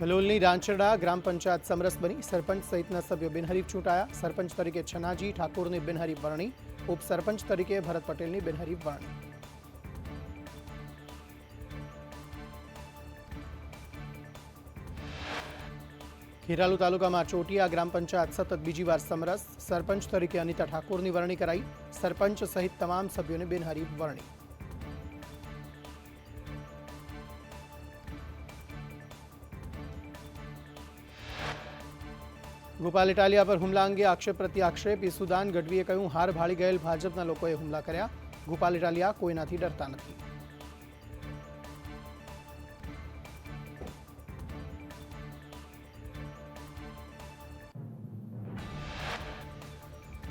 કલોલની રાંચરડા ગ્રામ પંચાયત સમરસ બની સરપંચ સહિતના સભ્યો બિનહરીફ ચૂંટાયા। સરપંચ તરીકે છનાજી ઠાકોરની બિનહરીફ વરણી, ઉપસરપંચ તરીકે ભરત પટેલની બિનહરીફ વરણી। ખેરાલુ તાલુકામાં ચોટિયા ગ્રામ પંચાયત સતત બીજી વાર સમરસ, સરપંચ તરીકે અનિતા ઠાકોરની વરણી કરાઈ, સરપંચ સહિત તમામ સભ્યોને બિનહરીફ વરણી। ગોપાલ ઇટાલિયા પર હુમલા અંગે આક્ષેપ પ્રત્યાક્ષેપ ઈસુદાન ગઢવીએ કહ્યું, હાર ભાળી ગયેલ ભાજપના લોકોએ હુમલા કર્યા। ગોપાલ ઇટાલિયા કોઈનાથી ડરતા નથી।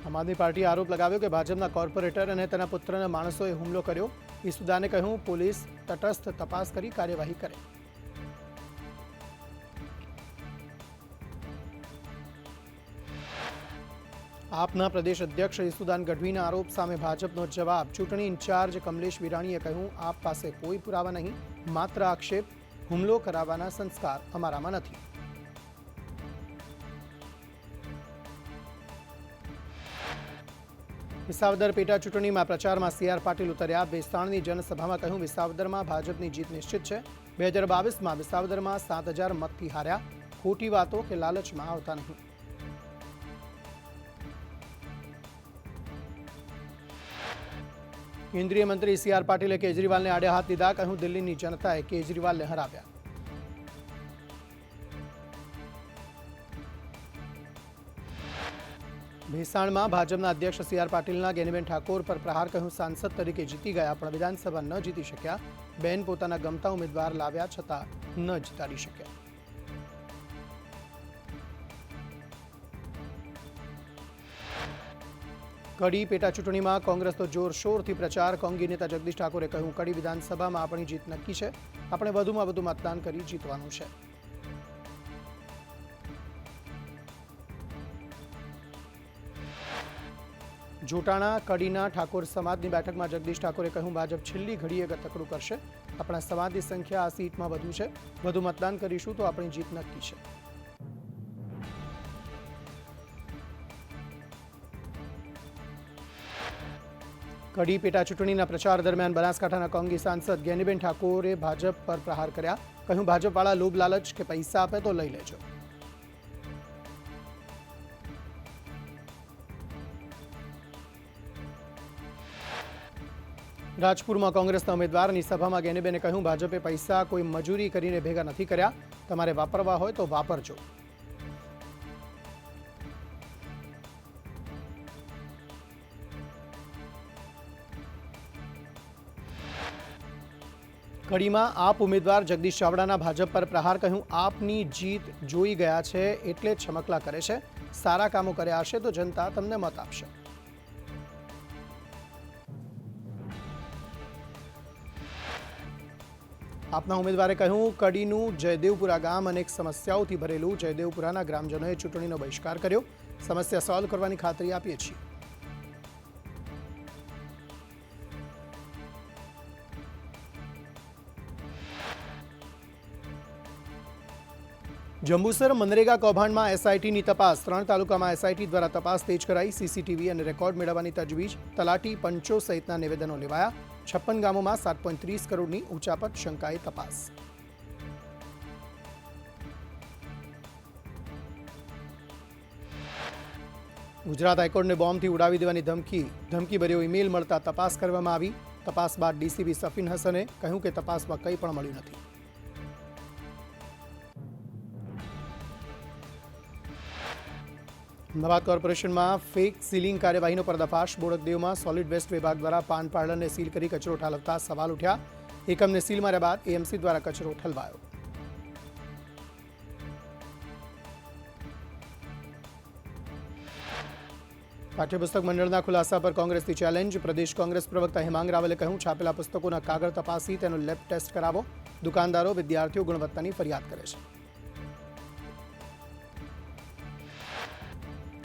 આમ આદમી પાર્ટીએ આરોપ લગાવ્યો કે ભાજપના કોર્પોરેટર અને તેના પુત્રના માણસોએ હુમલો કર્યો। ઈસુદાને કહ્યું, પોલીસ તટસ્થ તપાસ કરી કાર્યવાહી કરે। આપના પ્રદેશ અધ્યક્ષ ઈસુદાન ગઢવીના આરોપ સામે ભાજપનો જવાબ। ચૂંટણી ઇન્ચાર્જ કમલેશ વિરાણીએ કહ્યું, આપ પાસે કોઈ પુરાવા નહીં, માત્ર આક્ષેપ। હુમલો કરાવવાના સંસ્કાર અમારામાં નથી। વિસાવદર પેટા ચૂંટણીમાં પ્રચારમાં સી આર પાટીલ ઉતર્યા। બેસ્તાણની જનસભામાં કહ્યું, વિસાવદરમાં ભાજપની જીત નિશ્ચિત છે। 2022માં વિસાવદરમાં 7,000 મતથી હાર્યા। ખોટી વાતો કે લાલચમાં આવતા નહીં। કેન્દ્રીય મંત્રી સી આર પાટીલે કેજરીવાલને આડે હાથ દીધા। કહ્યું, દિલ્હીની જનતાએ કેજરીવાલને હરાવ્યા। ભેસાણમાં ભાજપના અધ્યક્ષ સી આર પાટીલના ગેનીબેન ઠાકોર પર પ્રહાર। કહ્યું, સાંસદ તરીકે જીતી ગયા પણ વિધાનસભા ન જીતી શક્યા। બેન પોતાના ગમતા ઉમેદવાર લાવ્યા છતાં ન જીતાડી શક્યા। કડી પેટા ચૂંટણીમાં કોંગ્રેસનો જોરશોરથી પ્રચાર। કોંગી નેતા જગદીશ ઠાકોરે કહ્યું, કડી વિધાનસભામાં આપણી જીત નક્કી છે। આપણે વધુમાં વધુ મતદાન કરી જીતવાનું છે। જોટાણા કડીના ઠાકોર સમાજની બેઠકમાં જગદીશ ઠાકોરે કહ્યું, ભાજપ છેલ્લી ઘડીએ ગતકડું કરશે। આપણા સમાજની સંખ્યા આ સીટમાં વધુ છે। વધુ મતદાન કરીશું તો આપણી જીત નક્કી છે। કડી પેટા ચૂંટણીના પ્રચાર દરમિયાન બનાસકાંઠાના કોંગી સાંસદ ગેનીબેન ઠાકોરે ભાજપ પર પ્રહાર કર્યા। કહ્યું, ભાજપવાળા લોભ લાલચ કે પૈસા આપે તો લઈ લેજો। રાજપુરમાં કોંગ્રેસના ઉમેદવારની સભામાં ગેનીબેને કહ્યું, ભાજપે પૈસા કોઈ મજૂરી કરીને ભેગા નથી કર્યા। તમારે વાપરવા હોય તો વાપરજો। કડીમાં આપ ઉમેદવાર જગદીશ ચાવડાના ભાજપ પર પ્રહાર। કહ્યું, આપની જીત જોઈ ગયા છે એટલે જ છમકલા કરે છે। સારા કામો કર્યા હશે તો જનતા તમને મત આપશે। આપના ઉમેદવારે કહ્યું, કડીનું જયદેવપુરા ગામ અનેક સમસ્યાઓથી ભરેલું। જયદેવપુરાના ગ્રામજનોએ ચૂંટણીનો બહિષ્કાર કર્યો। સમસ્યા સોલ્વ કરવાની ખાતરી આપીએ છીએ। જંબુસર મનરેગા કૌભાંડમાં એસઆઈટીની તપાસ। 3 તાલુકામાં એસઆઈટી દ્વારા તપાસ તેજ કરાઈ। સીસીટીવી અને રેકોર્ડ મેળવવાની તજવીજ। તલાટી પંચો સહિતના નિવેદનો લેવાયા। 56 ગામોમાં 7.30 કરોડની ઉચાપત શંકાએ તપાસ। ગુજરાત હાઈકોર્ટને બોમ્બથી ઉડાવી દેવાની ધમકીભર્યો ઈમેલ મળતા તપાસ કરવામાં આવી। તપાસ બાદ ડીસીપી સફીન હસને કહ્યું કે તપાસમાં કંઈ પણ મળ્યું નથી। અમદાવાદ કોર્પોરેશનમાં ફેક સીલિંગ કાર્યવાહીનો પર્દાફાશ। બોડકદેવમાં સોલિડ વેસ્ટ વિભાગ દ્વારા પાન પાર્લરને સીલ કરી કચરો ઠાલવતા સવાલ ઉઠ્યા। એકમને સીલ માર્યા બાદ એએમસી દ્વારા કચરો ઠલવાયો। પાઠ્યપુસ્તક મંડળના ખુલાસા પર કોંગ્રેસની ચેલેન્જ। પ્રદેશ કોંગ્રેસ પ્રવક્તા હેમાંગ રાવલે કહ્યું, છાપેલા પુસ્તકોના કાગળ તપાસી તેનો લેબ ટેસ્ટ કરાવો। દુકાનદારો વિદ્યાર્થીઓ ગુણવત્તાની ફરિયાદ કરે છે।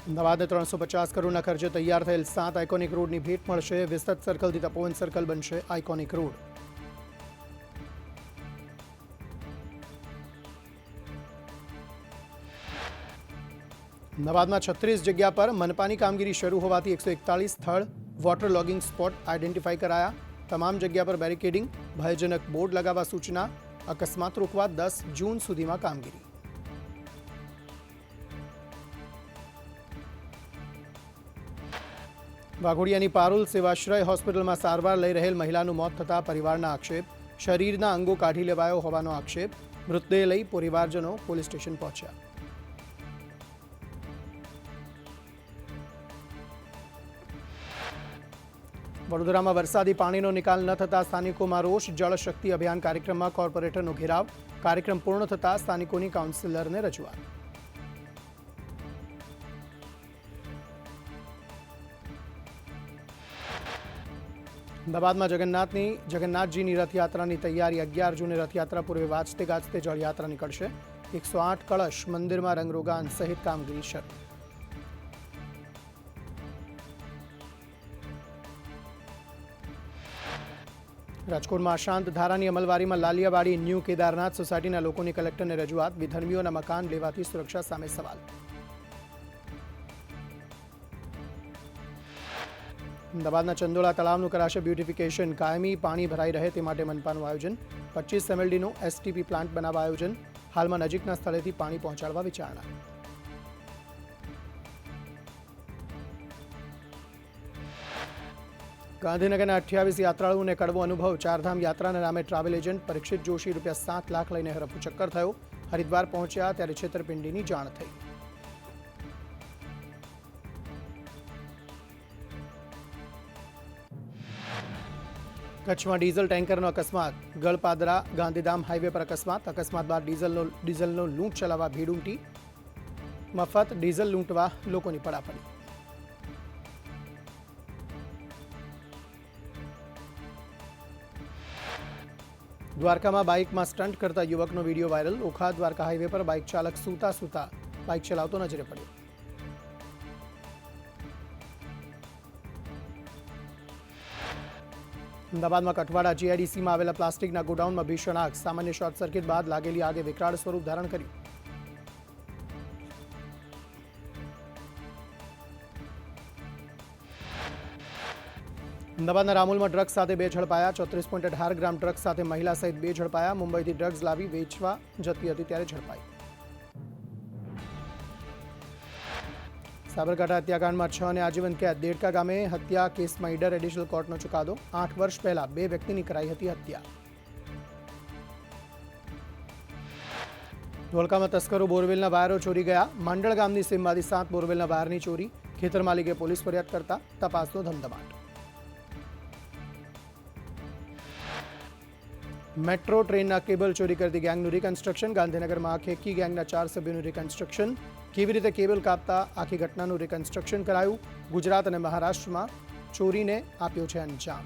અમદાવાદને 350 કરોડના ખર્ચે તૈયાર થયેલ 7 આઇકોનિક રોડની ભેટ મળશે। વિસ્તૃત સર્કલથી તપોવન સર્કલ બનશે આઇકોનિક રોડ। નવાદમાં 36 જગ્યા પર મનપાની કામગીરી શરૂ હોવાથી 141 સ્થળ વોટર લોગિંગ સ્પોટ આઈડેન્ટિફાઈ કરાયા. તમામ જગ્યા પર બેરિકેડિંગ, ભયજનક બોર્ડ લગાવવા સૂચના. અકસ્માત રોકવા 10 જૂન સુધીમાં કામગીરી. વાઘોડિયાની પારુલ સેવાશ્રય હોસ્પિટલમાં સારવાર લઈ રહેલ મહિલાનું મોત થતાં પરિવારના આક્ષેપ. શરીરના અંગો કાઢી લેવાયો હોવાનો આક્ષેપ. મૃતદેહ લઈ પરિવારજનો પોલીસ સ્ટેશન પહોંચ્યા. વડોદરામાં વરસાદી પાણીનો નિકાલ ન થતા સ્થાનિકોમાં રોષ. જળશક્તિ અભિયાન કાર્યક્રમમાં કોર્પોરેટરનો ઘેરાવ. કાર્યક્રમ પૂર્ણ થતા સ્થાનિકોની કાઉન્સિલરને રજૂઆત. અમદાવાદમાં જગન્નાથજીની રથયાત્રાની તૈયારી. 11 જૂને રથયાત્રા પૂર્વે વાજતે ગાજતે જળયાત્રા નીકળશે. 108 કળશ મંદિરમાં રંગરોગાન સહિત કામગીરી શરૂ. રાજકોટમાં અશાંત ધારાની અમલવારીમાં લાલિયાવાડી ન્યૂ કેદારનાથ સોસાયટીના લોકોની કલેક્ટરને રજૂઆત. વિધર્મીઓના મકાન લેવાથી સુરક્ષા સામે સવાલ. અમદાવાદના ચંદોળા તળાવનું કરાશે બ્યુટિફિકેશન. કાયમી પાણી ભરાઈ રહે તે માટે મનપાનું આયોજન. 25 MLDનો STP પ્લાન્ટ બનાવવા આયોજન. હાલમાં નજીકના સ્થળેથી પાણી પહોંચાડવા વિચારણા. ગાંધીનગરના 28 યાત્રાળુઓને કડવો અનુભવ. ચારધામ યાત્રાના નામે ટ્રાવેલ એજન્ટ પરીક્ષિત જોશી ₹7 લાખ લઈને હરફુ ચક્કર થયો. હરિદ્વાર પહોંચ્યા ત્યારે છેતરપિંડીની જાણ થઈ. કચ્છમાં ડીઝલ ટેન્કરનો અકસ્માત. ગળપાદરા ગાંધીધામ હાઈવે પર અકસ્માત. અકસ્માત બાદ ડીઝલનો લૂંટ ચલાવવા ભીડ ઉમટી. મફત ડીઝલ લૂંટવા લોકોની પડાપડી. દ્વારકામાં બાઇકમાં સ્ટન્ટ કરતા યુવકનો video viral. Okha Dwarka highway પર બાઇક ચાલક સૂતા બાઇક ચલાવતો નજરે પડ્યો. અમદાવાદમાં કઠવાડા GIDCમાં આવેલા પ્લાસ્ટિકના ગોડાઉનમાં ભીષણ આગ. સામાન્ય શોર્ટ સર્કિટ બાદ લાગેલી આગે વિકરાળ સ્વરૂપ ધારણ કર્યું. અમદાવાદના રામોલમાં ડ્રગ્સ સાથે 2 ઝડપાયા. 34.18 ગ્રામ ડ્રગ્સ સાથે મહિલા સહિત 2 ઝડપાયા. મુંબઈથી ડ્રગ્સ લાવી વેચવા જતી હતી ત્યારે ઝડપાઈ. સાબરકાંઠા હત્યાકાંડમાં 6 અને આજીવન કેદ. દેડકા ગામે હત્યા કેસમાં ઈડર એડિશનલ કોર્ટનો ચુકાદો. 8 વર્ષ પહેલા 2 વ્યક્તિની કરાઈ હતી હત્યા. ધોળકામાં તસ્કરો બોરવેલના વાયરો ચોરી ગયા. માંડળ ગામની સીમમાંથી 7 બોરવેલના વાયરની ચોરી. ખેતર માલિકે પોલીસ ફરિયાદ કરતા તપાસનો ધમધમાટ. મેટ્રો ટ્રેનના કેબલ ચોરી કરતી ગેંગનું રિકન્સ્ટ્રક્શન. ગાંધીનગરમાં ખેકી ગેંગના 4 સભ્યોનું રિકન્સ્ટ્રક્શન. કેવી રીતે કેબલ કાપતા આખી ઘટનાનું રિકન્સ્ટ્રક્શન કરાયું. ગુજરાત અને મહારાષ્ટ્રમાં ચોરીને આપ્યો છે અંજામ.